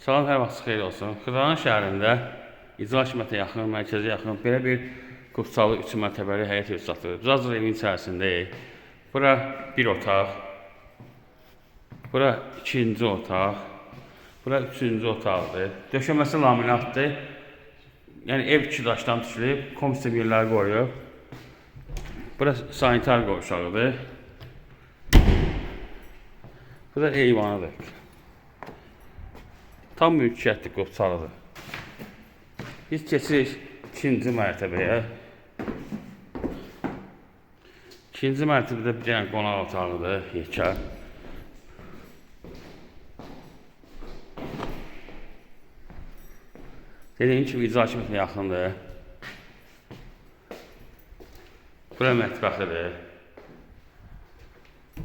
Salam, hər vaxt xeyir olsun. Xırdalan şəhərində icra hakimiyyətinə yaxın, mərkəzə yaxın belə bir qupçalı 3 mərtəbəli həyət evi satılır. Biz hazır evin içərisindəyik. Bura bir otaq, bura ikinci otaq, bura üçüncü otaqdır. Döşəməsi laminatdır. Yəni ev 2 daşdan tikilib, komissiya yerləri qoyub. Bura sanitar qovşağıdır. Bura eyvanıdır. Tam mülkiyyətli qupçalıdır. Biz keçirik ikinci mərtəbəyə. İkinci mərtəbədə bir dənə qonaq otağıdır, yekə. Dediyim kimi icra hakimiyyətinə yaxındır. Bura mətbəxidir.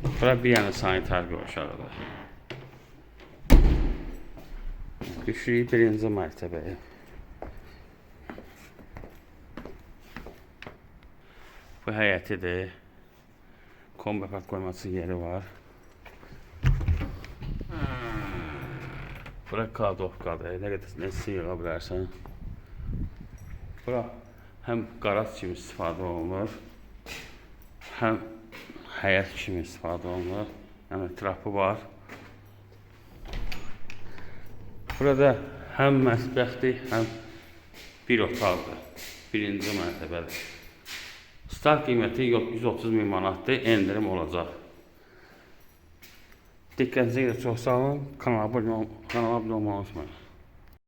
Bura bir yana sanitar qovşağıdır. Düşürük birinci mərtəbəyə. Bu həyətidir. Kombi qoyması yeri var. Bura kladovkadır. Nə qədər nəsə yığa bilərsən. Bura həm qaraj kimi istifadə olunur, həm həyət kimi istifadə olunur. Yəni trapı var. Burada həm mətbəxdir, həm bir otaqdır. Birinci mərtəbədir. Start qiyməti 130.000 manatdır, endirim olacaq. Diqqətinizə görə çox sağ olun. Kanala abunə olmayı unutmayın.